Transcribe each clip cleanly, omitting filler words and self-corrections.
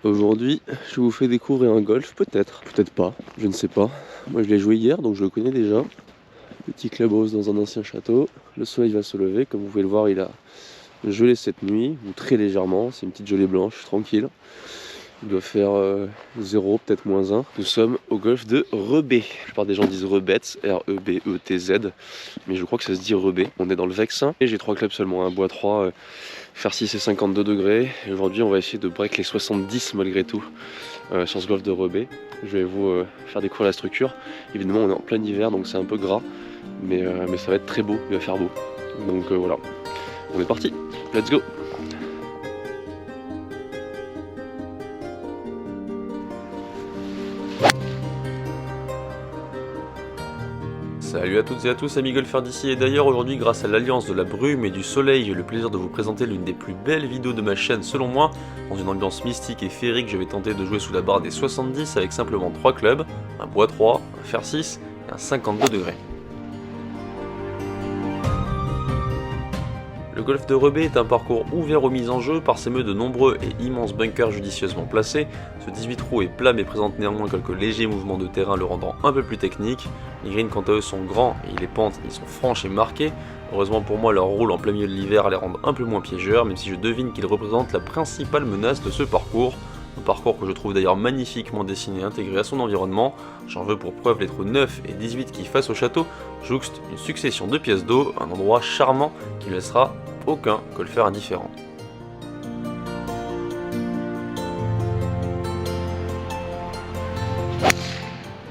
Aujourd'hui, je vous fais découvrir un golf, peut-être, peut-être pas, je ne sais pas. Moi je l'ai joué hier, donc je le connais déjà. Petit clubhouse dans un ancien château. Le soleil va se lever, comme vous pouvez le voir, il a gelé cette nuit, ou très légèrement, c'est une petite gelée blanche, tranquille. Il doit faire 0, peut-être -1. Nous sommes au golf de Rebet. La plupart des gens disent Rebetz, R-E-B-E-T-Z, mais je crois que ça se dit Rebet. On est dans le Vexin, et j'ai 3 clubs seulement, un bois 3, faire 6 et 52 degrés. Et aujourd'hui, on va essayer de break les 70 malgré tout sur ce golf de Rebet. Je vais vous faire découvrir la structure. Évidemment, on est en plein hiver, donc c'est un peu gras, mais ça va être très beau, il va faire beau. Donc voilà, on est parti, let's go! Salut à toutes et à tous, amis golfeurs d'ici, et d'ailleurs aujourd'hui grâce à l'alliance de la brume et du soleil, j'ai le plaisir de vous présenter l'une des plus belles vidéos de ma chaîne selon moi. Dans une ambiance mystique et féerique, je vais tenter de jouer sous la barre des 70 avec simplement 3 clubs, un bois 3, un fer 6 et un 52 degrés. Le golf de Rebet est un parcours ouvert aux mises en jeu, parsemé de nombreux et immenses bunkers judicieusement placés. Ce 18 trous est plat mais présente néanmoins quelques légers mouvements de terrain le rendant un peu plus technique. Les greens quant à eux sont grands et les pentes ils sont franches et marquées. Heureusement pour moi leur rôle en plein milieu de l'hiver les rend un peu moins piégeurs, même si je devine qu'ils représentent la principale menace de ce parcours. Un parcours que je trouve d'ailleurs magnifiquement dessiné et intégré à son environnement. J'en veux pour preuve les trous 9 et 18 qui face au château jouxtent une succession de pièces d'eau, un endroit charmant qui ne laissera aucun golfeur indifférent.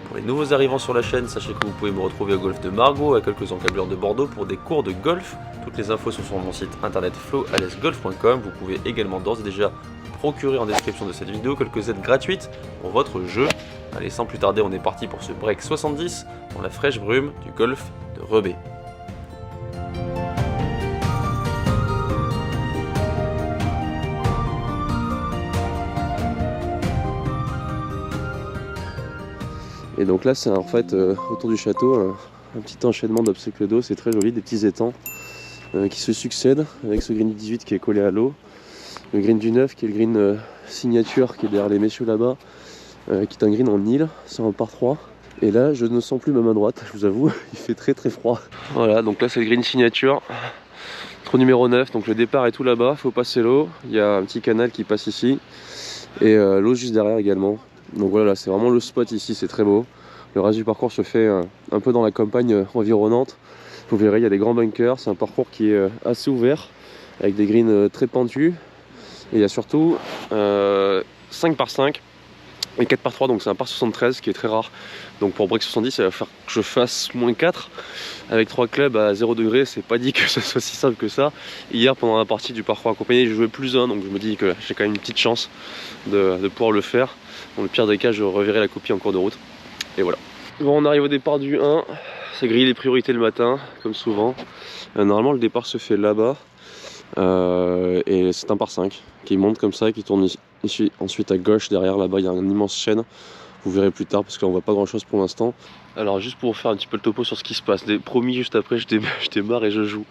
Pour les nouveaux arrivants sur la chaîne, sachez que vous pouvez me retrouver au golf de Margaux, à quelques encablures de Bordeaux pour des cours de golf. Toutes les infos sont sur mon site internet floalesgolf.com. Vous pouvez également d'ores et déjà procurer en description de cette vidéo quelques aides gratuites pour votre jeu. Allez, sans plus tarder, on est parti pour ce break 70 dans la fraîche brume du golf de Rebet. Et donc là c'est en fait autour du château un petit enchaînement d'obstacles d'eau, c'est très joli, des petits étangs qui se succèdent avec ce green du 18 qui est collé à l'eau, le green du 9 qui est le green signature qui est derrière les messieurs là-bas, qui est un green en île, c'est un par 3. Et là je ne sens plus ma main droite, je vous avoue, il fait très très froid. Voilà, donc là c'est le green signature, trou numéro 9, donc le départ est tout là-bas, il faut passer l'eau, il y a un petit canal qui passe ici, et l'eau juste derrière également. Donc voilà, c'est vraiment le spot ici, c'est très beau. Le reste du parcours se fait un peu dans la campagne environnante. Vous verrez, il y a des grands bunkers, c'est un parcours qui est assez ouvert, avec des greens très pentus. Et il y a surtout 5 par 5 et 4 par 3, donc c'est un par 73 qui est très rare. Donc pour break 70, il va falloir que je fasse -4. Avec 3 clubs à 0 degré, c'est pas dit que ce soit si simple que ça. Hier, pendant la partie du parcours accompagné, j'ai joué +1, donc je me dis que j'ai quand même une petite chance de pouvoir le faire. Dans le pire des cas, je reverrai la copie en cours de route. Et voilà. Bon, on arrive au départ du 1. Ça grille les priorités le matin, comme souvent. Normalement, le départ se fait là-bas. Et c'est un par 5 qui monte comme ça, qui tourne ici. Ensuite à gauche, derrière là-bas, il y a un immense chêne. Vous verrez plus tard parce qu'on voit pas grand chose pour l'instant. Alors juste pour faire un petit peu le topo sur ce qui se passe, promis juste après je démarre et je joue.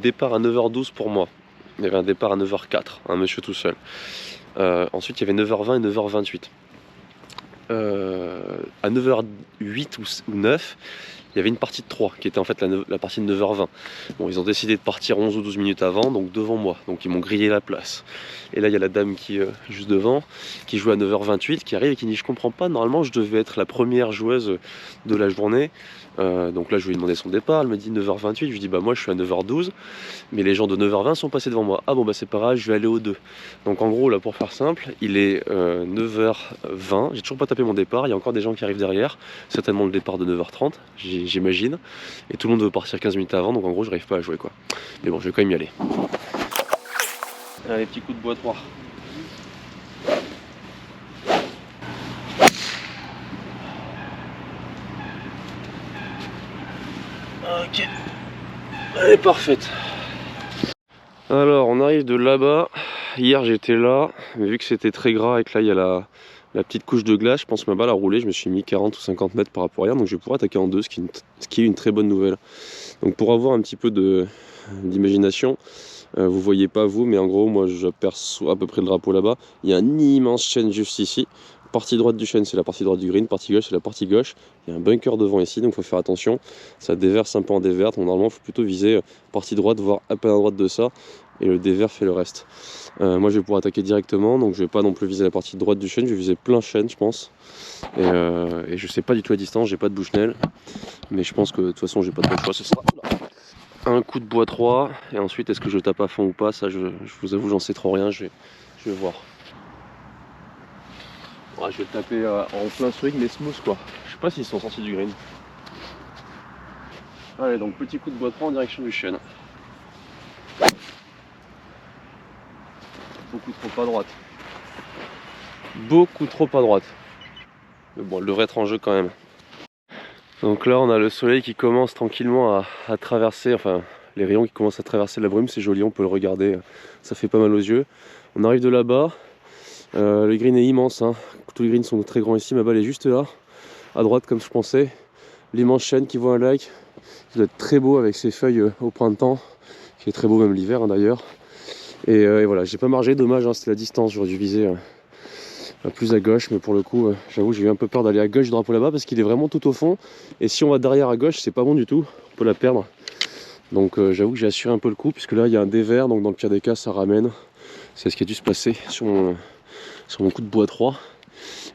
Départ à 9h12 pour moi. Il y avait un départ à 9h04, un monsieur tout seul. Ensuite il y avait 9h20 et 9h28. À 9h08 ou 9, il y avait une partie de 3 qui était en fait la partie de 9h20. Bon, ils ont décidé de partir 11 ou 12 minutes avant, donc devant moi. Donc ils m'ont grillé la place. Et là, il y a la dame qui est juste devant, qui joue à 9h28, qui arrive et qui dit: je comprends pas, normalement je devais être la première joueuse de la journée. Donc là, je lui ai demandé son départ. Elle me dit 9h28. Je lui dis: bah moi, je suis à 9h12, mais les gens de 9h20 sont passés devant moi. Ah bon, bah c'est pas grave, je vais aller aux 2. Donc en gros, là, pour faire simple, il est 9h20. J'ai toujours pas tapé mon départ. Il y a encore des gens qui arrivent derrière. Certainement le départ de 9h30, j'imagine. Et tout le monde veut partir 15 minutes avant. Donc en gros, j'arrive pas à jouer, quoi. Mais bon, je vais quand même y aller. Allez, petit coup de bois 3. Ok. Elle est parfaite. Alors, on arrive de là-bas. Hier, j'étais là. Mais vu que c'était très gras et que là, il y a la petite couche de glace, je pense que ma balle a roulé. Je me suis mis 40 ou 50 mètres par rapport à hier. Donc, je vais pouvoir attaquer en 2, ce qui est une très bonne nouvelle. Donc, pour avoir un petit peu d'imagination, Vous voyez pas vous, mais en gros moi j'aperçois à peu près le drapeau là-bas. Il y a un immense chêne juste ici. Partie droite du chêne c'est la partie droite du green, partie gauche c'est la partie gauche. Il y a un bunker devant ici, donc il faut faire attention. Ça déverse un peu en déverte, donc normalement il faut plutôt viser partie droite, voire à peine à droite de ça. Et le dévers fait le reste. Moi je vais pouvoir attaquer directement, donc je vais pas non plus viser la partie droite du chêne, je vais viser plein chêne je pense. Et je sais pas du tout la distance, j'ai pas de Bushnell. Mais je pense que de toute façon j'ai pas trop le choix, ce sera un coup de bois 3 et ensuite est-ce que je tape à fond ou pas, ça je vous avoue j'en sais trop rien, je vais voir. Ouais, je vais le taper en plein swing mais smooth quoi. Je sais pas s'ils sont sortis du green. Allez donc petit coup de bois 3 en direction du chêne. Beaucoup trop à droite. Beaucoup trop à droite. Mais bon, elle devrait être en jeu quand même. Donc là on a le soleil qui commence tranquillement à traverser, enfin les rayons qui commencent à traverser la brume, c'est joli, on peut le regarder, ça fait pas mal aux yeux. On arrive de là-bas, le green est immense, hein. Tous les greens sont très grands ici, ma balle est juste là, à droite comme je pensais. L'immense chêne qui voit un lac, qui doit être très beau avec ses feuilles au printemps, qui est très beau même l'hiver hein, d'ailleurs. Et voilà, j'ai pas margé, dommage, hein, c'était la distance, j'aurais dû viser plus à gauche, mais pour le coup j'avoue j'ai eu un peu peur d'aller à gauche du drapeau là-bas parce qu'il est vraiment tout au fond, et si on va derrière à gauche c'est pas bon du tout, on peut la perdre. Donc j'avoue que j'ai assuré un peu le coup puisque là il y a un dévers, donc dans le pire des cas ça ramène. C'est ce qui a dû se passer sur mon coup de bois 3.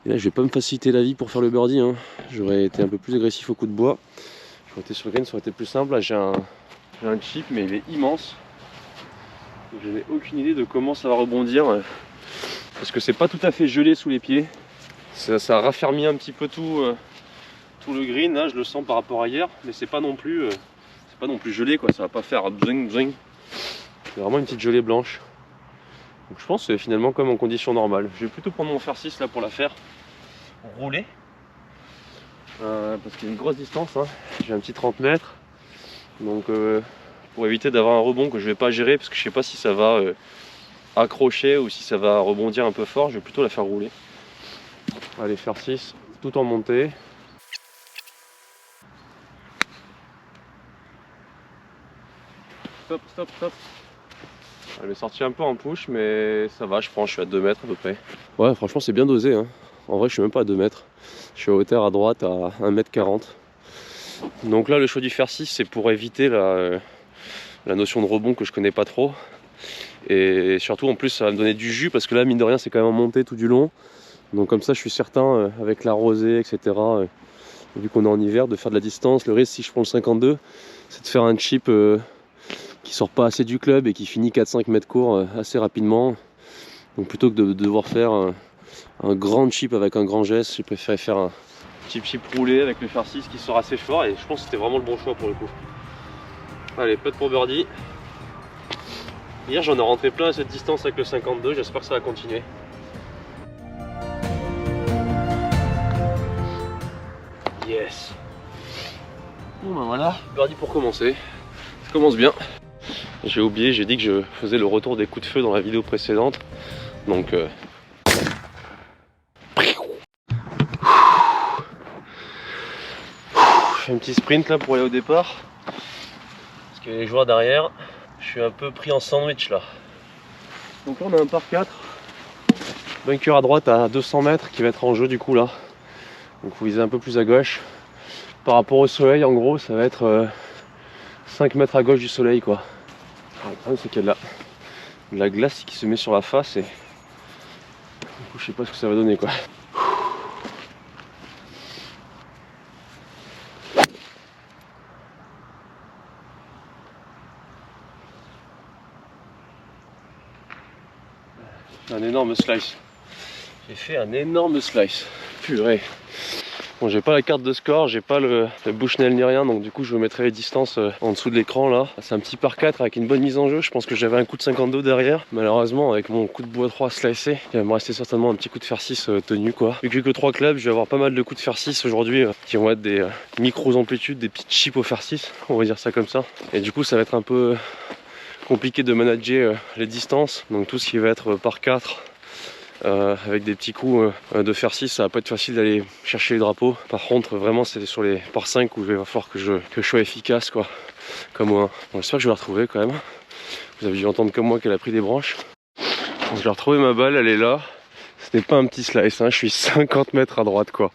Et là je vais pas me faciliter la vie pour faire le birdie, hein. J'aurais été un peu plus agressif au coup de bois, j'aurais été sur le green, ça aurait été plus simple. Là j'ai un chip mais il est immense, je n'ai aucune idée de comment ça va rebondir. Parce que c'est pas tout à fait gelé sous les pieds. Ça a raffermi un petit peu tout le green, là je le sens par rapport à hier, mais c'est pas non plus gelé quoi, ça va pas faire bzing bzing. C'est vraiment une petite gelée blanche. Donc je pense que c'est finalement comme en conditions normales. Je vais plutôt prendre mon fer 6 là pour la faire rouler. Parce qu'il y a une grosse distance, hein. J'ai un petit 30 mètres. Donc pour éviter d'avoir un rebond que je vais pas gérer, parce que je sais pas si ça va accrocher ou si ça va rebondir un peu fort, je vais plutôt la faire rouler. Allez, faire 6 tout en montée. Stop, stop, stop. Elle est sortie un peu en push, mais ça va, je suis à 2 mètres à peu près. Ouais, franchement, c'est bien dosé, hein. En vrai, je suis même pas à 2 mètres. Je suis à hauteur à droite à 1m40. Donc là, le choix du fer 6, c'est pour éviter la notion de rebond que je connais pas trop. Et surtout en plus ça va me donner du jus parce que là mine de rien c'est quand même en montée tout du long. Donc comme ça je suis certain avec la rosée etc. Vu qu'on est en hiver de faire de la distance. Le risque si je prends le 52 c'est de faire un chip qui sort pas assez du club et qui finit 4-5 mètres court assez rapidement. Donc plutôt que de devoir faire un grand chip avec un grand geste, j'ai préféré faire un chip roulé avec le fer 6 qui sort assez fort et je pense que c'était vraiment le bon choix pour le coup. Allez, putt pour birdie. Hier j'en ai rentré plein à cette distance avec le 52, j'espère que ça va continuer. Yes. Bon ben voilà, birdie pour commencer. Ça commence bien. J'ai oublié, j'ai dit que je faisais le retour des coups de feu dans la vidéo précédente. Donc je fais un petit sprint là pour aller au départ. Parce que les joueurs derrière, je suis un peu pris en sandwich là. Donc là on a un par 4. Bunker à droite à 200 mètres qui va être en jeu du coup là. Donc il faut viser un peu plus à gauche. Par rapport au soleil en gros ça va être 5 mètres à gauche du soleil quoi. Alors, le problème c'est qu'il y a de la glace qui se met sur la face et du coup je sais pas ce que ça va donner quoi. Un énorme slice. J'ai fait un énorme slice. Purée. Bon, j'ai pas la carte de score, j'ai pas le Bushnell ni rien, donc du coup je vous mettrai les distances en dessous de l'écran là. C'est un petit par 4 avec une bonne mise en jeu. Je pense que j'avais un coup de 52 derrière. Malheureusement, avec mon coup de bois 3 slicé, il va me rester certainement un petit coup de fer 6 tenu quoi. Vu que j'ai que 3 clubs, je vais avoir pas mal de coups de fer 6 aujourd'hui qui vont être des micros amplitudes, des petites chips au fer 6, on va dire ça comme ça. Et du coup, ça va être un peu compliqué de manager les distances. Donc tout ce qui va être par 4. Avec des petits coups de fer 6, ça va pas être facile d'aller chercher les drapeaux. Par contre vraiment c'est sur les par 5 où il va falloir que je sois efficace quoi, comme moi. Bon, j'espère que je vais la retrouver quand même. Vous avez dû entendre comme moi qu'elle a pris des branches. Donc j'ai retrouvé ma balle, elle est là. C'était pas un petit slice, hein. Je suis 50 mètres à droite quoi.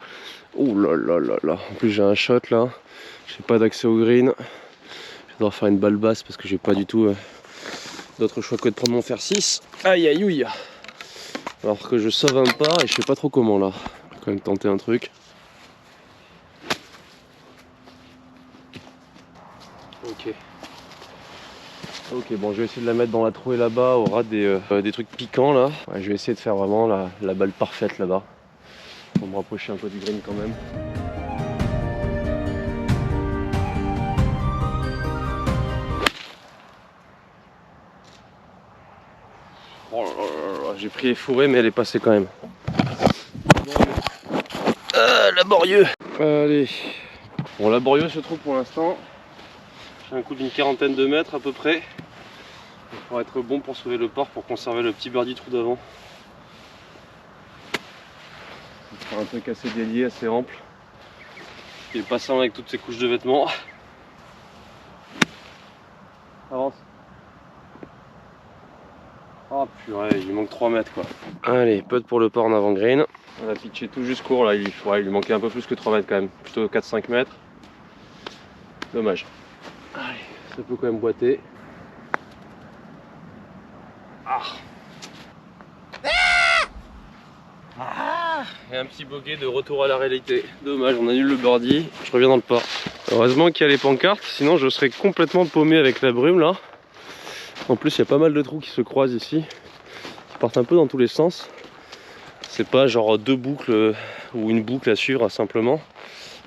Ouh là là là là. En plus j'ai un shot là. J'ai pas d'accès au green. Je vais devoir faire une balle basse parce que j'ai pas du tout d'autre choix que de prendre mon fer 6. Aïe aïe aïe. Alors que je sauve un pas et je sais pas trop comment là. Je vais quand même tenter un truc. Ok. Ok, bon, je vais essayer de la mettre dans la trouée là-bas, au ras des trucs piquants là. Ouais, je vais essayer de faire vraiment la balle parfaite là-bas. Pour me rapprocher un peu du green quand même. Oh là là là, j'ai pris les fourrés mais elle est passée quand même. Ah, laborieux. Allez. Bon, laborieux se trouve pour l'instant. J'ai un coup d'une quarantaine de mètres à peu près. Pour être bon pour sauver le par, pour conserver le petit birdie trou d'avant. Faire un truc assez délié, assez ample. Et passant avec toutes ces couches de vêtements. Avance. Oh purée, il lui manque 3 mètres quoi. Allez, putt pour le par en avant green. On a pitché tout juste court là, il lui manquait un peu plus que 3 mètres quand même. Plutôt 4-5 mètres. Dommage. Allez, ça peut quand même boiter. Et un petit bogey de retour à la réalité. Dommage, on annule le birdie. Je reviens dans le par. Heureusement qu'il y a les pancartes, sinon je serais complètement paumé avec la brume là. En plus, il y a pas mal de trous qui se croisent ici, qui partent un peu dans tous les sens. C'est pas genre deux boucles ou une boucle à suivre simplement.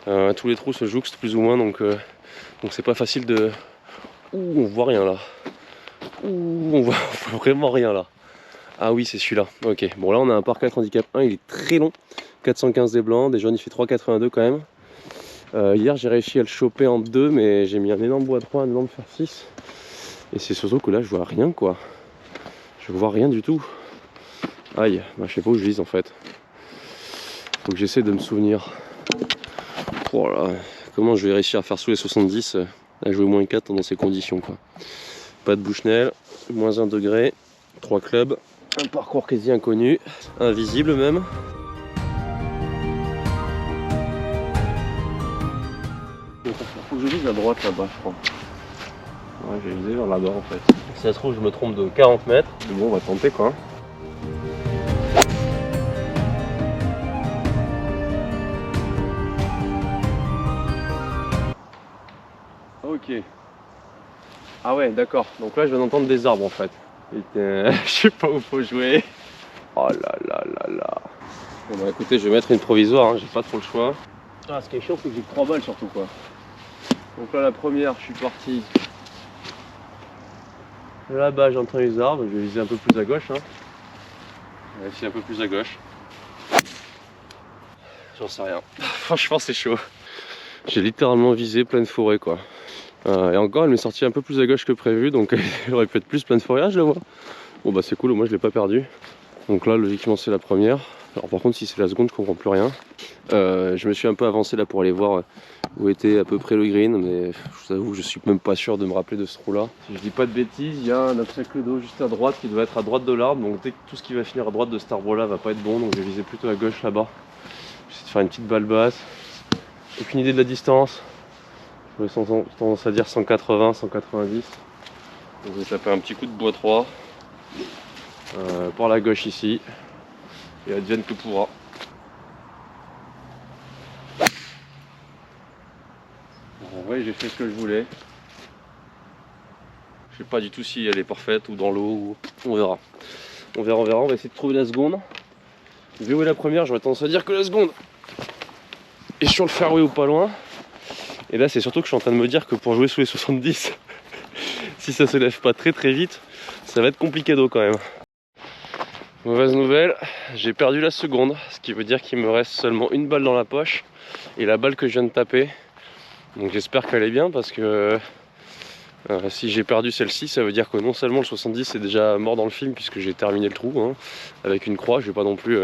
Tous les trous se jouxtent plus ou moins, donc c'est pas facile de. Ouh, on voit rien là. Ouh, on voit vraiment rien là. Ah oui, c'est celui-là. Ok, bon là on a un par 4 handicap 1, il est très long. 415 des blancs, des jaunes il fait 3,82 quand même. Hier j'ai réussi à le choper en 2, mais j'ai mis un énorme bois 3, un énorme fer 6. Et c'est surtout que là je vois rien quoi. Je vois rien du tout. Aïe, bah, je sais pas où je vise en fait. Faut que j'essaie de me souvenir. Oh là, comment je vais réussir à faire sous les 70 à jouer moins 4 dans ces conditions quoi. Pas de Bushnell, moins 1 degré, 3 clubs, un parcours quasi inconnu, invisible même. Faut que je vise à droite là-bas je crois. Ouais, j'ai visé vers là-bas en fait. Si ça se trouve je me trompe de 40 mètres, mais bon on va tenter quoi. Ok. Ah ouais, d'accord. Donc là, je viens d'entendre des arbres en fait. Je sais pas où faut jouer. Oh là là là là. Bon bah écoutez, je vais mettre une provisoire, hein. J'ai pas trop le choix. Ah, ce qui est chiant, c'est que j'ai que 3 balles surtout quoi. Donc là, la première, je suis parti. Là-bas, j'entends les arbres. Je vais viser un peu plus à gauche. Hein. Je vais essayer un peu plus à gauche. J'en sais rien. Franchement, c'est chaud. J'ai littéralement visé pleine forêt quoi. Et encore elle m'est sortie un peu plus à gauche que prévu, donc elle aurait pu être plus pleine forêt. Ah, je la vois. Bon bah c'est cool, moi je l'ai pas perdu. Donc là logiquement c'est la première. Alors par contre si c'est la seconde je comprends plus rien. Je me suis un peu avancé là pour aller voir où était à peu près le green, mais je vous avoue je suis même pas sûr de me rappeler de ce trou là. Si je dis pas de bêtises, il y a un obstacle d'eau juste à droite qui doit être à droite de l'arbre, donc dès que tout ce qui va finir à droite de cet arbre là va pas être bon, donc je vais viser plutôt à gauche là-bas. J'essaie de faire une petite balle basse. Aucune idée de la distance. J'aurais tendance à dire 180, 190. Donc je vais taper un petit coup de bois 3 par la gauche ici. Et advienne que pourra. En vrai j'ai fait ce que je voulais. Je sais pas du tout si elle est parfaite ou dans l'eau. Ou... On verra. On verra, on verra. On va essayer de trouver la seconde. Vu où est la première, j'aurais tendance à dire que la seconde est sur le fairway ou pas loin. Et là c'est surtout que je suis en train de me dire que pour jouer sous les 70, si ça se lève pas très très vite, ça va être compliqué d'eau quand même. Mauvaise nouvelle, j'ai perdu la seconde, ce qui veut dire qu'il me reste seulement une balle dans la poche et la balle que je viens de taper. Donc j'espère qu'elle est bien parce que si j'ai perdu celle-ci, ça veut dire que non seulement le 70 est déjà mort dans le film puisque j'ai terminé le trou hein, avec une croix, je vais pas non plus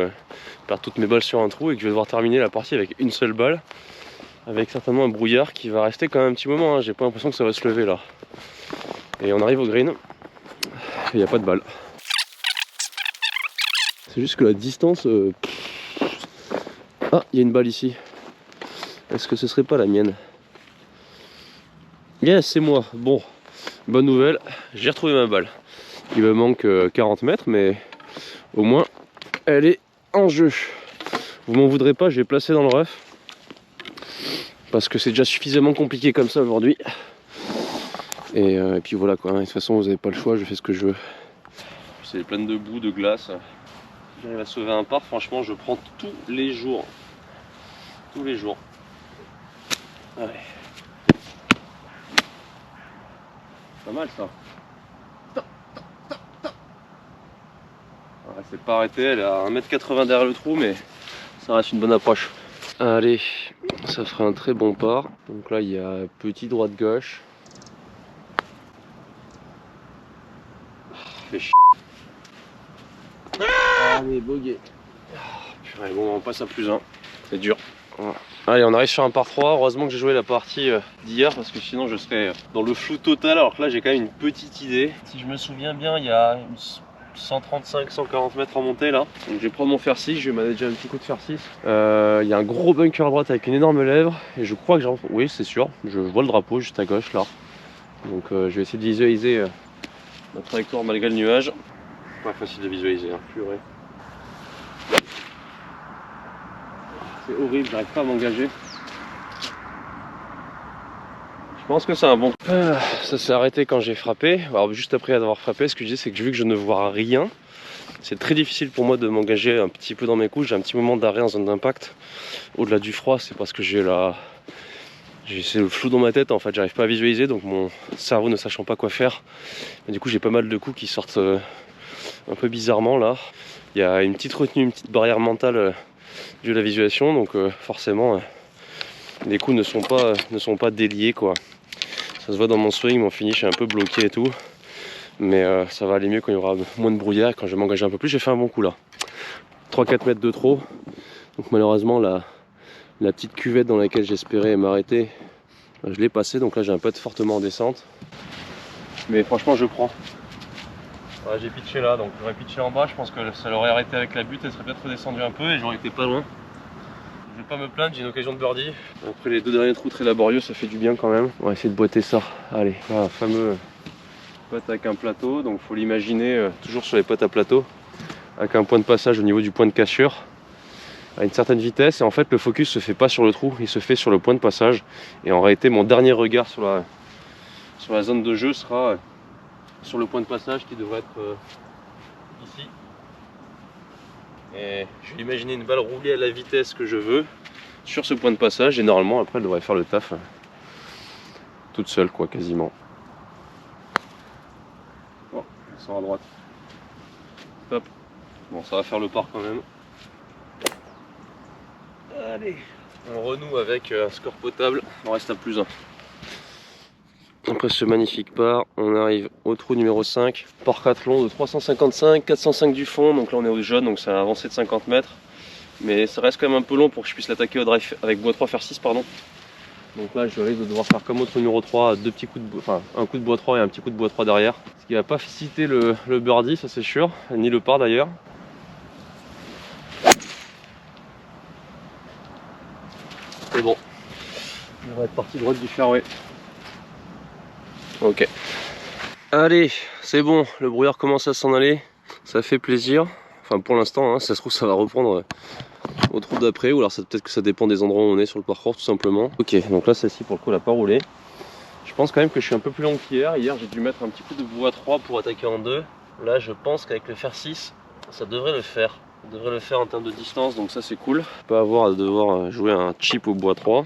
perdre toutes mes balles sur un trou et que je vais devoir terminer la partie avec une seule balle. Avec certainement un brouillard qui va rester quand même un petit moment, hein. J'ai pas l'impression que ça va se lever là. Et on arrive au green. il n'y a pas de balle. C'est juste que la distance... Ah, il y a une balle ici. Est-ce que ce serait pas la mienne? Yes, c'est moi. Bon, bonne nouvelle, j'ai retrouvé ma balle. Il me manque 40 mètres, mais au moins elle est en jeu. Vous m'en voudrez pas, je vais placer dans le rough. Parce que c'est déjà suffisamment compliqué comme ça aujourd'hui. Et puis voilà quoi, de toute façon vous n'avez pas le choix, je fais ce que je veux. C'est plein de boue, de glace. Si j'arrive à sauver un par, franchement je prends tous les jours. Tous les jours. Ouais. Pas mal ça. Ouais, c'est pas arrêté, elle est à 1m80 derrière le trou, mais ça reste une bonne approche. Allez, ça ferait un très bon par. Donc là il y a petit droite gauche. Fait chier. Allez, bogué. Purée, bon, on passe à plus 1. C'est dur. Voilà. Allez, on arrive sur un par 3. Heureusement que j'ai joué la partie d'hier parce que sinon je serais dans le flou total. Alors que là, j'ai quand même une petite idée. Si je me souviens bien, il y a 135-140 mètres en montée là. Donc je vais prendre mon fer 6. Je vais manager un petit coup de fer 6. Il y a un gros bunker à droite avec une énorme lèvre. Et je crois que j'ai. Oui, c'est sûr. Je vois le drapeau juste à gauche là. Donc je vais essayer de visualiser ma trajectoire malgré le nuage. Pas facile de visualiser, hein. Purée. C'est horrible, j'arrive pas à m'engager. Je pense que c'est un bon. Ça s'est arrêté quand j'ai frappé. Alors juste après avoir frappé, ce que je dis c'est que vu que je ne vois rien, c'est très difficile pour moi de m'engager un petit peu dans mes coups. J'ai un petit moment d'arrêt en zone d'impact. Au-delà du froid, c'est parce que j'ai le flou dans ma tête en fait, j'arrive pas à visualiser, donc mon cerveau ne sachant pas quoi faire. Et du coup j'ai pas mal de coups qui sortent un peu bizarrement là. Il y a une petite retenue, une petite barrière mentale due à la visualisation, donc forcément les coups ne sont pas déliés quoi. Ça se voit dans mon swing, mon finish est un peu bloqué et tout, mais ça va aller mieux quand il y aura moins de brouillard, quand je vais m'engager un peu plus. J'ai fait un bon coup là, 3-4 mètres de trop, donc malheureusement la petite cuvette dans laquelle j'espérais m'arrêter, je l'ai passé, donc là j'ai un putt fortement en descente, mais franchement je prends. Ouais, j'ai pitché là, donc j'aurais pitché en bas, je pense que ça l'aurait arrêté avec la butte, elle serait peut-être redescendue un peu et j'aurais été pas loin. Je vais pas me plaindre, j'ai une occasion de birdie. Après les deux derniers trous très laborieux, ça fait du bien quand même. On va essayer de boiter ça. Allez, voilà, fameux putt avec un plateau, donc faut l'imaginer toujours sur les putts à plateau, avec un point de passage au niveau du point de cassure, à une certaine vitesse, et en fait le focus se fait pas sur le trou, il se fait sur le point de passage. Et en réalité mon dernier regard sur la zone de jeu sera sur le point de passage qui devrait être ici. Et je vais imaginer une balle roulée à la vitesse que je veux sur ce point de passage, et normalement après elle devrait faire le taf toute seule quoi, quasiment. Bon, elle sort à droite. Hop. Bon, ça va faire le par quand même. Allez, on renoue avec un score potable, on reste à plus 1. Après ce magnifique par, on arrive au trou numéro 5, par 4 long de 355, 405 du fond, donc là on est au jaune, donc ça a avancé de 50 mètres. Mais ça reste quand même un peu long pour que je puisse l'attaquer au drive avec bois 3 fer 6 pardon. Donc là je risque de devoir faire comme au trou numéro 3, deux petits coups de un coup de bois 3 et un petit coup de bois 3 derrière. Ce qui va pas faciliter le birdie, ça c'est sûr, ni le par d'ailleurs. C'est bon, on va être parti droite du fairway. Ok. Allez, c'est bon, le brouillard commence à s'en aller, ça fait plaisir. Enfin pour l'instant, hein, ça se trouve ça va reprendre au trou d'après, ou alors peut-être que ça dépend des endroits où on est sur le parcours tout simplement. Ok, donc là celle-ci pour le coup elle n'a pas roulé. Je pense quand même que je suis un peu plus long qu'hier. Hier j'ai dû mettre un petit coup de bois 3 pour attaquer en 2. Là je pense qu'avec le fer 6, ça devrait le faire. Ça devrait le faire en termes de distance, donc ça c'est cool. Pas avoir à devoir jouer un chip au bois 3.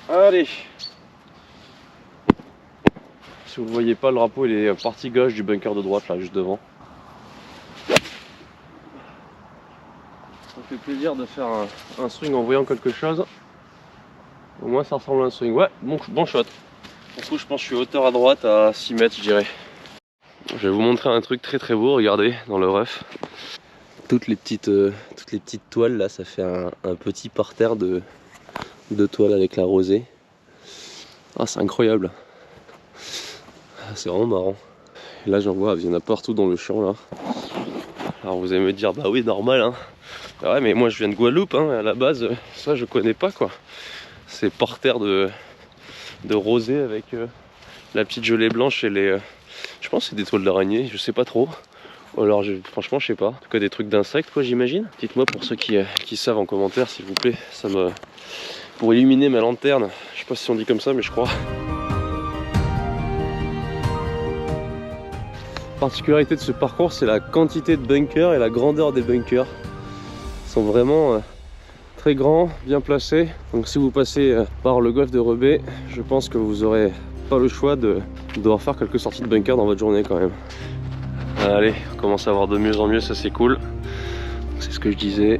Allez. Si vous ne voyez pas, le drapeau il est partie gauche du bunker de droite là, juste devant. Ça fait plaisir de faire un swing en voyant quelque chose. Au moins ça ressemble à un swing. Ouais, bon shot. Du coup je pense que je suis hauteur à droite à 6 mètres je dirais. Je vais vous montrer un truc très beau, regardez dans le rough. Toutes les petites toiles là, ça fait un petit parterre de toiles avec la rosée. Ah c'est incroyable. C'est vraiment marrant. Et là j'en vois, il y en a partout dans le champ là. Alors vous allez me dire, bah oui normal hein. Bah ouais mais moi je viens de Guadeloupe hein, à la base ça je connais pas quoi. C'est porteur de rosée avec la petite gelée blanche et les... je pense que c'est des toiles d'araignée, je sais pas trop. Ou alors franchement je sais pas. En tout cas des trucs d'insectes quoi j'imagine. Dites-moi pour ceux qui savent en commentaire s'il vous plaît. Ça me... Pour illuminer ma lanterne. Je sais pas si on dit comme ça mais je crois. La particularité de ce parcours c'est la quantité de bunkers et la grandeur des bunkers. Ils sont vraiment très grands, bien placés. Donc si vous passez par le golfe de Rebais, je pense que vous aurez pas le choix de devoir faire quelques sorties de bunkers dans votre journée quand même. Allez, on commence à voir de mieux en mieux, ça c'est cool. C'est ce que je disais.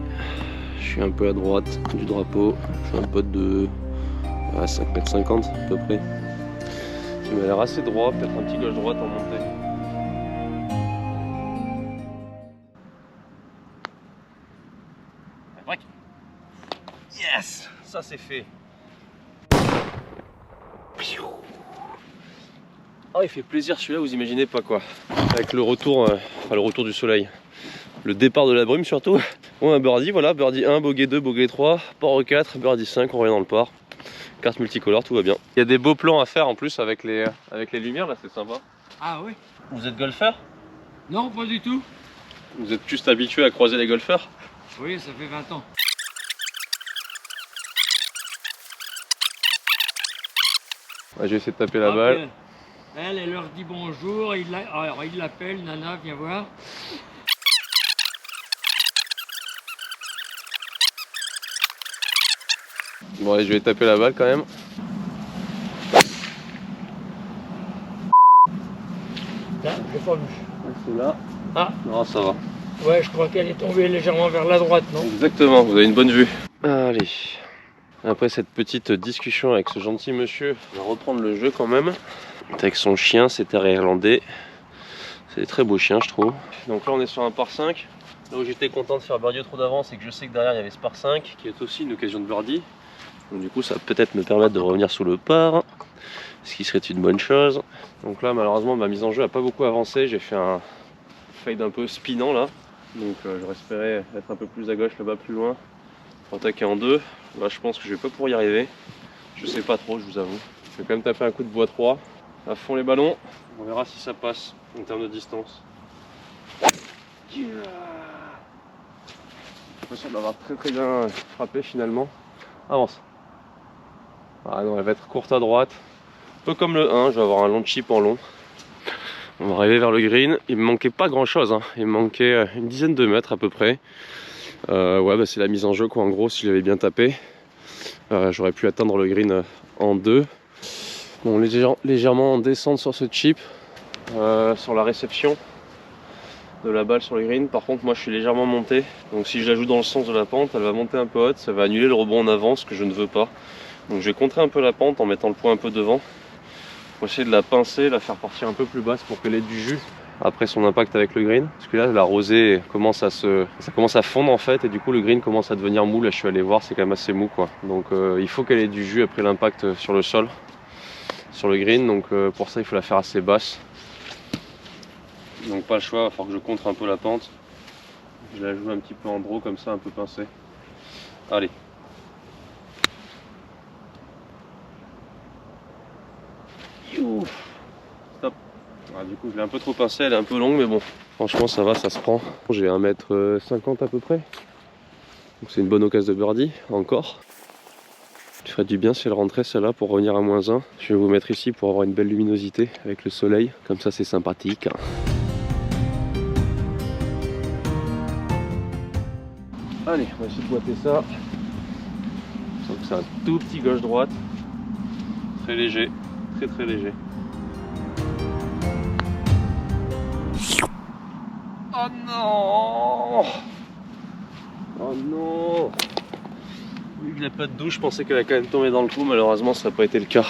Je suis un peu à droite du drapeau. Je suis un pote de 5,50 m à peu près. Il m'a l'air assez droit, peut-être un petit gauche droite en montée. Yes, ça c'est fait. Oh, il fait plaisir celui-là, vous imaginez pas quoi. Avec le retour, enfin le retour du soleil. Le départ de la brume surtout. Bon, un birdie, voilà, birdie 1, bogey 2, bogey 3, par 4, birdie 5, on revient dans le par. Carte multicolore, tout va bien. Il y a des beaux plans à faire en plus avec les lumières là, c'est sympa. Ah oui. Vous êtes golfeur? Non, pas du tout. Vous êtes juste habitué à croiser les golfeurs? Oui, ça fait 20 ans. Ouais, je vais essayer de taper la balle. Elle leur dit bonjour, alors il l'appelle, Nana, viens voir. Bon allez, je vais taper la balle quand même. Là, j'ai pas vu. C'est là. Ah. Non, ça va. Ouais, je crois qu'elle est tombée légèrement vers la droite, non? Exactement, vous avez une bonne vue. Allez. Après cette petite discussion avec ce gentil monsieur, on va reprendre le jeu quand même. Avec son chien, c'est terrier irlandais. C'est des très beaux chiens, je trouve. Donc là, on est sur un par 5. Là où j'étais content de faire birdie au trou d'avance, c'est que je sais que derrière il y avait ce par 5 qui est aussi une occasion de birdie. Donc du coup, ça va peut-être me permettre de revenir sous le par, ce qui serait une bonne chose. Donc là, malheureusement, ma mise en jeu n'a pas beaucoup avancé. J'ai fait un fade un peu spinant là. Donc j'aurais espéré être un peu plus à gauche là-bas, plus loin, pour attaquer en 2. Là, je pense que je vais pas pouvoir y arriver. Je sais pas trop, je vous avoue. Je vais quand même taper un coup de bois 3. À fond les ballons. On verra si ça passe en termes de distance. Je suis pas sûr d'avoir très bien frappé finalement. Avance. Ah non, elle va être courte à droite. Un peu comme le 1, je vais avoir un long chip en long. On va arriver vers le green. Il me manquait pas grand chose, hein. Il me manquait une dizaine de mètres à peu près. Ouais, bah c'est la mise en jeu quoi. En gros, si j'avais bien tapé, j'aurais pu atteindre le green en 2. Bon, légèrement en descente sur ce chip, sur la réception de la balle sur le green. Par contre, moi je suis légèrement monté. Donc si je la joue dans le sens de la pente, elle va monter un peu haute. Ça va annuler le rebond en avant, ce que je ne veux pas. Donc je vais contrer un peu la pente en mettant le poids un peu devant. Pour essayer de la pincer, la faire partir un peu plus basse pour qu'elle ait du jus après son impact avec le green. Parce que là, la rosée commence à fondre en fait. Et du coup, le green commence à devenir mou. Là, je suis allé voir, c'est quand même assez mou quoi. Donc il faut qu'elle ait du jus après l'impact sur le sol, sur le green. Donc pour ça, il faut la faire assez basse. Donc pas le choix, il va falloir que je contre un peu la pente. Je la joue un petit peu en draw comme ça, un peu pincée. Allez. Stop. Ah, du coup je l'ai un peu trop pincée, elle est un peu longue mais bon. Franchement ça va, ça se prend. J'ai 1,50 m à peu près. Donc c'est une bonne occasion de birdie, encore. Je ferais du bien si elle rentrait celle-là pour revenir à -1. Je vais vous mettre ici pour avoir une belle luminosité avec le soleil. Comme ça c'est sympathique. Allez, on va essayer de boiter ça. Donc c'est un tout petit gauche-droite. Très léger, très léger. Oh non! Oh non! Vu que j'ai pas de douche, je pensais qu'elle allait quand même tomber dans le trou. Malheureusement, ça n'a pas été le cas.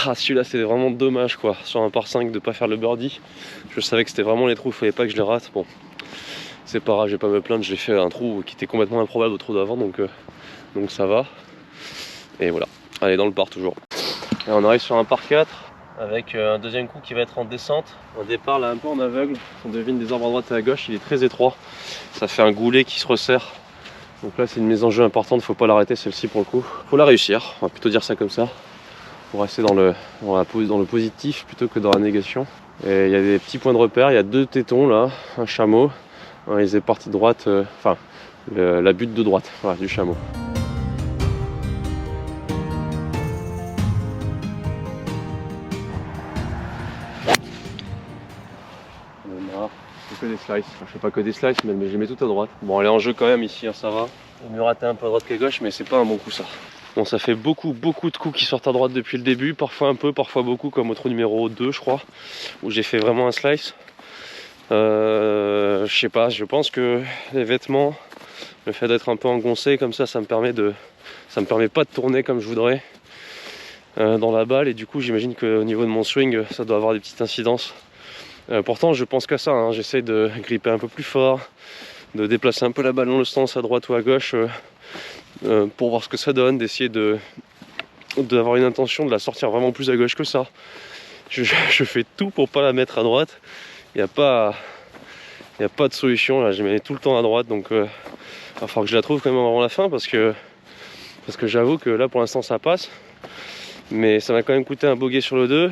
Ah, celui-là, c'est vraiment dommage quoi. Sur un par 5 de pas faire le birdie. Je savais que c'était vraiment les trous, il fallait pas que je les rate. Bon, c'est pas grave, je vais pas me plaindre. J'ai fait un trou qui était complètement improbable au trou d'avant, donc ça va. Et voilà. Allez, dans le par toujours. Et on arrive sur un par 4. avec un deuxième coup qui va être en descente. Au départ là un peu en aveugle, on devine des arbres à droite et à gauche, il est très étroit. Ça fait un goulet qui se resserre. Donc là c'est une mise en jeu importante, faut pas l'arrêter celle-ci pour le coup. Faut la réussir, on va plutôt dire ça comme ça. Pour rester dans le positif plutôt que dans la négation. Et il y a des petits points de repère, il y a 2 tétons là, un chameau. Ils est parti de droite, enfin la butte de droite voilà, du chameau. Je fais que des slices, enfin, je fais pas que des slices mais je les mets tout à droite. Bon elle est en jeu quand même ici, hein, ça va. Je me rater un peu à droite qu'à gauche mais c'est pas un bon coup ça. Bon ça fait beaucoup de coups qui sortent à droite depuis le début, parfois un peu, parfois beaucoup comme au trou numéro 2 je crois, où j'ai fait vraiment un slice. Je sais pas, je pense que les vêtements, le fait d'être un peu engoncé comme ça me permet pas de tourner comme je voudrais dans la balle et du coup j'imagine qu'au niveau de mon swing ça doit avoir des petites incidences. Pourtant je pense qu'à ça, hein. J'essaie de gripper un peu plus fort, de déplacer un peu la balle dans le sens à droite ou à gauche pour voir ce que ça donne, d'essayer d'avoir une intention de la sortir vraiment plus à gauche que ça. Je fais tout pour pas la mettre à droite. Il n'y a pas de solution là, je mets tout le temps à droite donc il va falloir que je la trouve quand même avant la fin parce que j'avoue que là pour l'instant ça passe. Mais ça m'a quand même coûté un bogey sur le 2.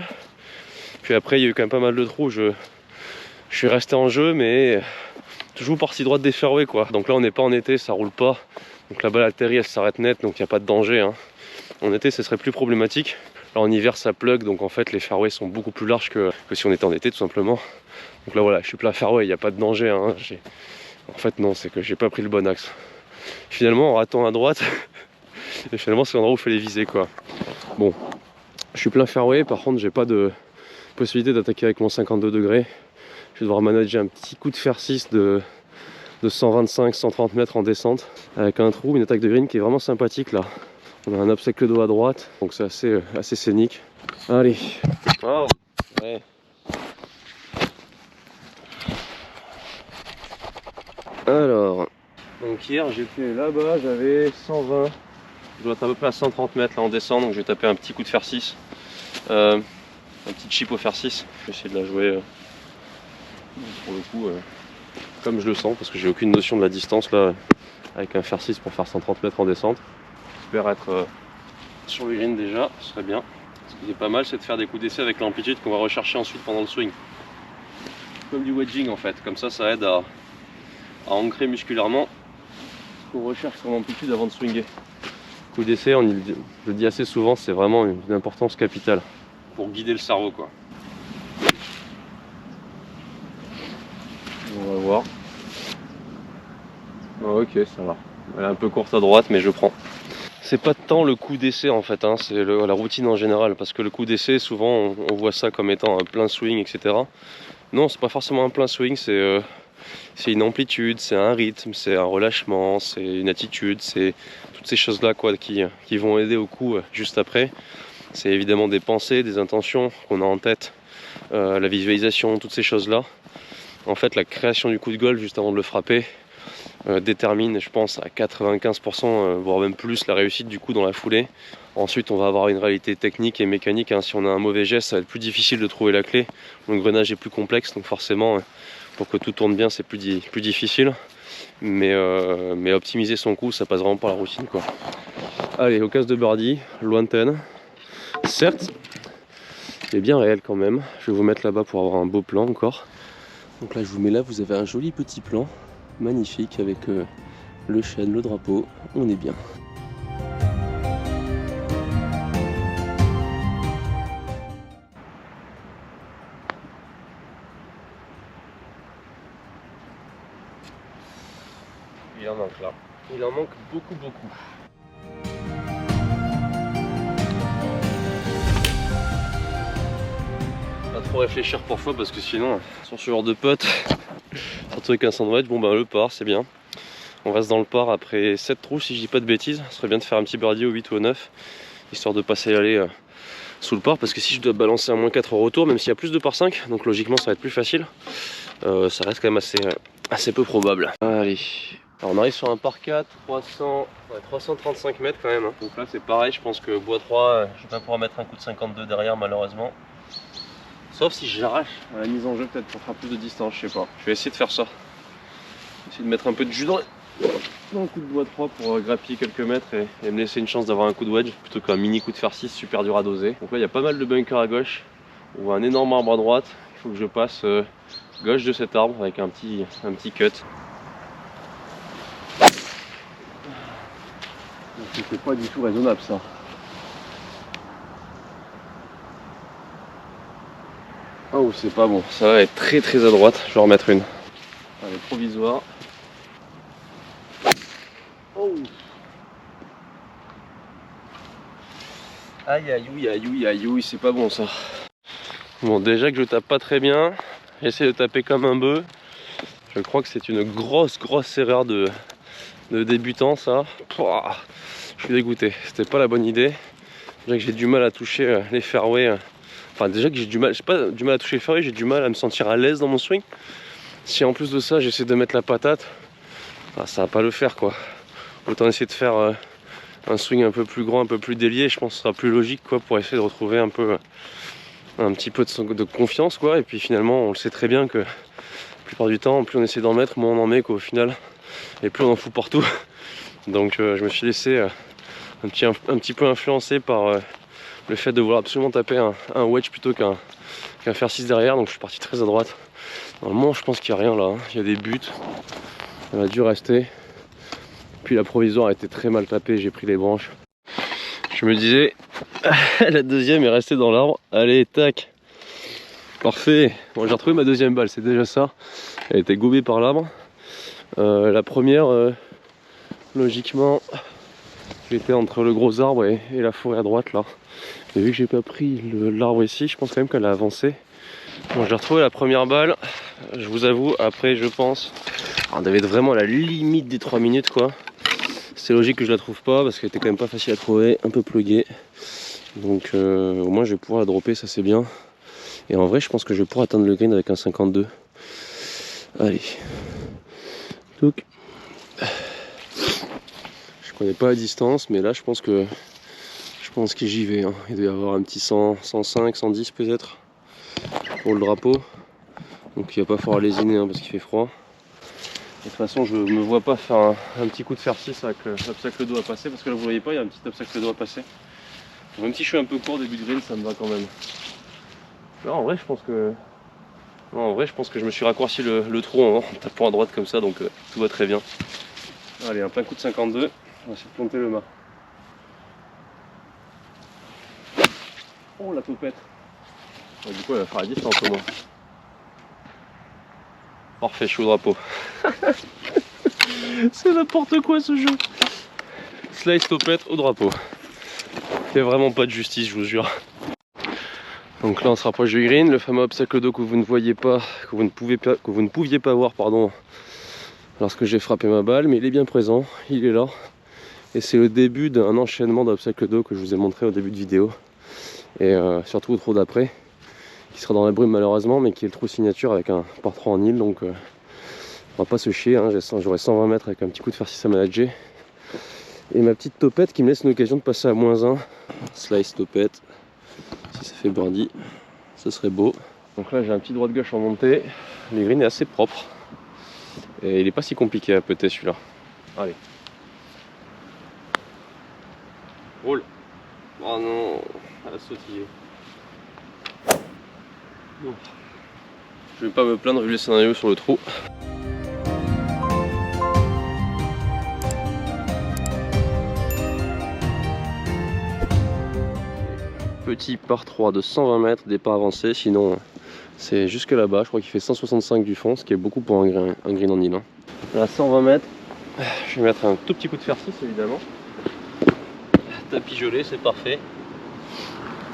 Puis après il y a eu quand même pas mal de trous, je suis resté en jeu mais toujours partie droite des fairways quoi. Donc là on n'est pas en été, ça roule pas. Donc la balle atterrit, elle s'arrête net donc il n'y a pas de danger, hein. En été ce serait plus problématique. Là en hiver ça plug donc en fait les fairways sont beaucoup plus larges que si on était en été tout simplement. Donc là voilà, je suis plein fairway, il n'y a pas de danger, hein. En fait non, c'est que j'ai pas pris le bon axe. Finalement en ratant à droite, et finalement c'est l'endroit où il fallait viser quoi. Bon, je suis plein fairway, par contre j'ai pas de possibilité d'attaquer avec mon 52 degrés. Je vais devoir manager un petit coup de fer 6 de 125-130 mètres en descente, avec un trou, une attaque de green qui est vraiment sympathique là. On a un obstacle d'eau à droite, donc c'est assez scénique. Allez, wow. Ouais. Alors, donc hier j'étais là-bas, j'avais 120, je dois être à peu près à 130 mètres là en descente, donc je vais taper un petit coup de fer 6, un petit chip au fer 6, je vais essayer de la jouer pour le coup comme je le sens, parce que j'ai aucune notion de la distance là, avec un fer 6 pour faire 130 mètres en descente. J'espère être sur le green déjà, ce serait bien. Ce qui est pas mal c'est de faire des coups d'essai avec l'amplitude qu'on va rechercher ensuite pendant le swing. Comme du wedging en fait, comme ça aide à ancrer musculairement ce qu'on recherche son amplitude avant de swinger. Coup d'essai, je le dis assez souvent, c'est vraiment une importance capitale pour guider le cerveau quoi. On va voir. Oh, ok, ça va. Elle est un peu courte à droite mais je prends. C'est pas tant le coup d'essai en fait, hein, c'est la routine en général, parce que le coup d'essai souvent on voit ça comme étant un plein swing etc. Non, c'est pas forcément un plein swing, c'est une amplitude, c'est un rythme, c'est un relâchement, c'est une attitude, c'est toutes ces choses là quoi qui vont aider au coup juste après. C'est évidemment des pensées, des intentions qu'on a en tête, la visualisation, toutes ces choses là. En fait la création du coup de golf juste avant de le frapper détermine je pense à 95% voire même plus la réussite du coup dans la foulée. Ensuite on va avoir une réalité technique et mécanique, hein. Si on a un mauvais geste ça va être plus difficile de trouver la clé, l'engrenage est plus complexe donc forcément pour que tout tourne bien c'est plus difficile, mais optimiser son coup ça passe vraiment par la routine quoi. Allez, occasion de birdie, lointaine certes mais bien réelle quand même. Je vais vous mettre là-bas pour avoir un beau plan encore. Donc là je vous mets là, vous avez un joli petit plan magnifique avec le chêne, le drapeau, on est bien. Il en manque là. Il en manque beaucoup. Pas trop réfléchir parfois parce que sinon, sur ce genre de putt, surtout avec un sandwich, bon bah le par c'est bien. On reste dans le par après 7 trous si je dis pas de bêtises. Ce serait bien de faire un petit birdie au 8 ou au 9, histoire de passer aller sous le par, parce que si je dois balancer un -4 au retour, même s'il y a plus de par 5, donc logiquement ça va être plus facile, ça reste quand même assez peu probable. Allez, alors on arrive sur un par 4, 335 mètres quand même, hein. Donc là c'est pareil, je pense que bois 3, je vais pas pouvoir mettre un coup de 52 derrière malheureusement. Sauf si j'arrache à la mise en jeu peut-être pour faire plus de distance, je sais pas. Je vais essayer de faire ça. Essayer de mettre un peu de jus dans le coup de doigt 3 pour grappiller quelques mètres et me laisser une chance d'avoir un coup de wedge plutôt qu'un mini coup de fer 6 super dur à doser. Donc là il y a pas mal de bunkers à gauche. On voit un énorme arbre à droite. Il faut que je passe gauche de cet arbre avec un petit cut. C'est pas du tout raisonnable ça. Oh c'est pas bon, ça va être très à droite. Je vais en remettre une. Allez, provisoire. Oh. Aïe, c'est pas bon ça. Bon, déjà que je tape pas très bien, j'essaie de taper comme un bœuf. Je crois que c'est une grosse erreur de débutant ça. Pouah, je suis dégoûté, c'était pas la bonne idée. Déjà que j'ai du mal à toucher les fairways. Enfin déjà que j'ai du mal, à toucher les fairways, j'ai du mal à me sentir à l'aise dans mon swing. Si en plus de ça j'essaie de mettre la patate, ça va pas le faire quoi. Autant essayer de faire un swing un peu plus grand, un peu plus délié, je pense que ce sera plus logique quoi, pour essayer de retrouver un petit peu de confiance quoi. Et puis finalement on le sait très bien que la plupart du temps plus on essaie d'en mettre, moins on en met qu'au final, et plus on en fout partout. Donc je me suis laissé un petit peu influencé par le fait de vouloir absolument taper un wedge plutôt qu'un fer 6 derrière, donc je suis parti très à droite. Normalement je pense qu'il n'y a rien là, hein. Il y a des buts, elle a dû rester. Puis la provisoire a été très mal tapée, j'ai pris les branches. Je me disais, la deuxième est restée dans l'arbre, allez tac, parfait. Bon, j'ai retrouvé ma deuxième balle, c'est déjà ça, elle était gobée par l'arbre. La première, logiquement, j'étais entre le gros arbre et la forêt à droite là. Et vu que j'ai pas pris l'arbre ici, je pense quand même qu'elle a avancé. Bon, j'ai retrouvé la première balle, je vous avoue, après je pense, on devait être vraiment à la limite des 3 minutes quoi. C'est logique que je la trouve pas parce qu'elle était quand même pas facile à trouver, un peu pluguée. Donc au moins je vais pouvoir la dropper, ça c'est bien. Et en vrai je pense que je vais pouvoir atteindre le green avec un 52. Allez. Donc, je connais pas la distance mais là je pense que j'y vais, hein. Il doit y avoir un petit 100, 105, 110 peut-être pour le drapeau. Donc il va pas falloir lésiner hein, parce qu'il fait froid. De toute façon je me vois pas faire un petit coup de fer 6 avec l'obstacle d'eau à passer, parce que là vous voyez pas, il y a un petit obstacle d'eau à passer. Donc, même si je suis un peu court début de green, ça me va quand même. Là en vrai je pense que je me suis raccourci le trou en tapant à droite comme ça, donc tout va très bien. Allez, un plein coup de 52, on va essayer de planter le mât. Oh la topette. Ouais, du coup elle va faire la distance au moins. Parfait, je suis au drapeau. C'est n'importe quoi ce jeu. Slice topette au drapeau. Il fait vraiment pas de justice, je vous jure. Donc là on se rapproche du green, le fameux obstacle d'eau que vous ne voyez pas, que vous ne pouviez pas voir pardon, lorsque j'ai frappé ma balle, mais il est bien présent, il est là. Et c'est le début d'un enchaînement d'obstacles d'eau que je vous ai montré au début de vidéo. Et surtout au trou d'après, qui sera dans la brume malheureusement, mais qui est le trou signature avec un par 3 en île, donc on va pas se chier, hein. J'aurai 120 mètres avec un petit coup de fer 6 à manager. Et ma petite topette qui me laisse une occasion de passer à -1. Slice topette. Si ça fait birdie, ce serait beau. Donc là j'ai un petit droit de gauche en montée. Le green est assez propre. Et il est pas si compliqué à péter celui-là. Allez. Roule. Oh non, elle a sautillé. Bon. Je vais pas me plaindre vu les scénarios sur le trou. Petit par 3 de 120 mètres, départ avancé, sinon c'est jusque là-bas, je crois qu'il fait 165 du fond, ce qui est beaucoup pour un green en île. Là 120 mètres, je vais mettre un tout petit coup de fer 6 évidemment. Tapis gelé, c'est parfait.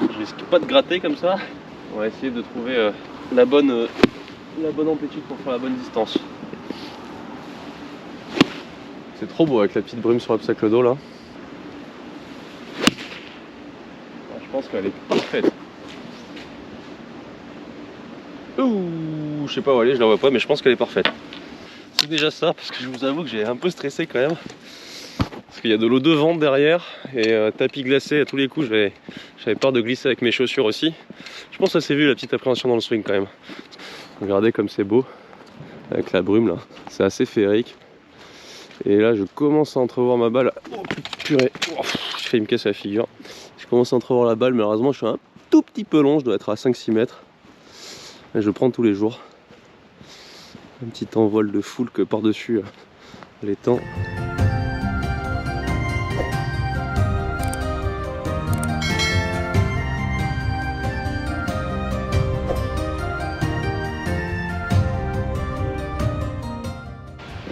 Je risque pas de gratter comme ça. On va essayer de trouver la bonne amplitude pour faire la bonne distance. C'est trop beau avec la petite brume sur l'obstacle d'eau là. Je pense qu'elle est parfaite. Ouh, je sais pas où aller, je la vois pas, mais je pense qu'elle est parfaite. C'est déjà ça, parce que je vous avoue que j'ai un peu stressé quand même. Parce qu'il y a de l'eau devant, derrière, et tapis glacé à tous les coups. J'avais peur de glisser avec mes chaussures aussi. Je pense que ça s'est vu la petite appréhension dans le swing quand même. Regardez comme c'est beau, avec la brume là. C'est assez féerique. Et là je commence à entrevoir ma balle. Oh purée, oh, j'ai failli me casser la figure. Je commence à entrevoir la balle, malheureusement je suis un tout petit peu long, je dois être à 5-6 mètres. Et je prends tous les jours. Un petit envol de foule que par-dessus les temps.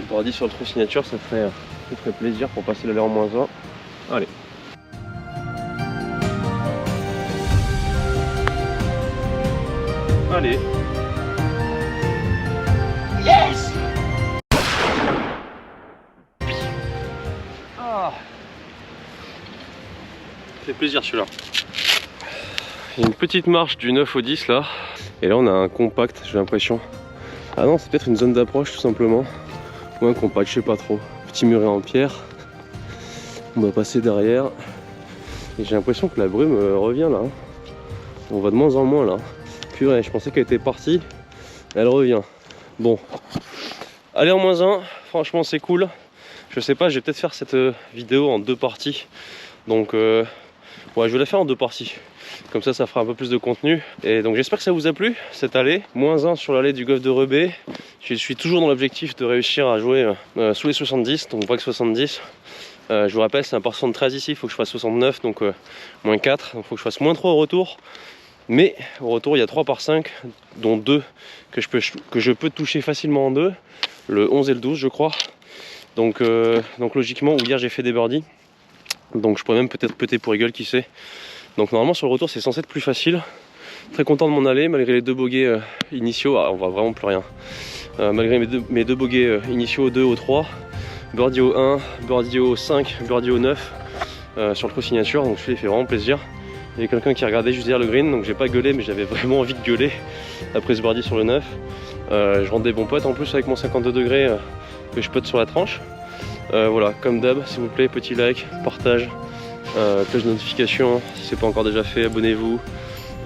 On dit sur le trou signature, ça ferait plaisir pour passer l'aller en -1. Allez. Allez. Yes. Ah. Ça fait plaisir celui-là. Il y a une petite marche du 9 au 10 là. Et là on a un compact, j'ai l'impression. Ah non, c'est peut-être une zone d'approche tout simplement. Ou un compact, je sais pas trop. Petit muret en pierre. On va passer derrière. Et j'ai l'impression que la brume revient là. On va de moins en moins là. Purée, je pensais qu'elle était partie. Elle revient. Bon. Allez en -1. Franchement, c'est cool. Je sais pas, je vais peut-être faire cette vidéo en 2 parties. Donc, ouais, je vais la faire en 2 parties. Comme ça fera un peu plus de contenu. Et donc j'espère que ça vous a plu cette allée. -1 sur l'allée du golfe de Rebais. Je suis toujours dans l'objectif de réussir à jouer sous les 70, donc break 70. Je vous rappelle, c'est un par 73 ici, il faut que je fasse 69, donc -4. Donc il faut que je fasse -3 au retour. Mais au retour, il y a 3 par 5, dont 2 que je peux toucher facilement en 2. Le 11 et le 12, je crois. Donc logiquement, hier j'ai fait des birdies. Donc je pourrais même peut-être péter pour eagle, qui sait. Donc normalement sur le retour c'est censé être plus facile. Très content de m'en aller malgré les 2 bogeys initiaux. Ah, on voit vraiment plus rien. Malgré mes deux bogeys initiaux au 2, au 3. Birdie au 1, birdie au 5, birdie au 9 sur le trou signature. Donc celui-là il fait vraiment plaisir. Il y a quelqu'un qui regardait juste derrière le green, donc j'ai pas gueulé, mais j'avais vraiment envie de gueuler après ce birdie sur le 9. Je rentre des bons potes en plus avec mon 52 degrés que je pote sur la tranche. Voilà, comme d'hab, s'il vous plaît, petit like, partage, cloche de notification, si c'est pas encore déjà fait, abonnez-vous,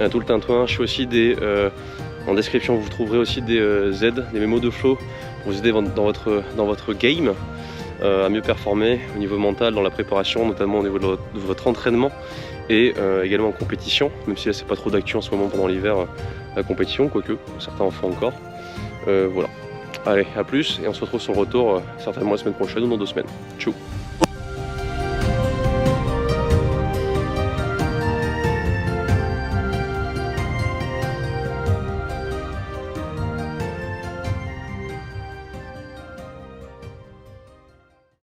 tout le tintouin. Je fais aussi en description, vous trouverez aussi des aides, des mémos de flow pour vous aider dans votre game à mieux performer au niveau mental, dans la préparation, notamment au niveau de votre entraînement et également en compétition, même si là c'est pas trop d'actu en ce moment pendant l'hiver, la compétition, quoique certains en font encore. Voilà. Allez, à plus et on se retrouve sur le retour certainement la semaine prochaine ou dans 2 semaines. Ciao.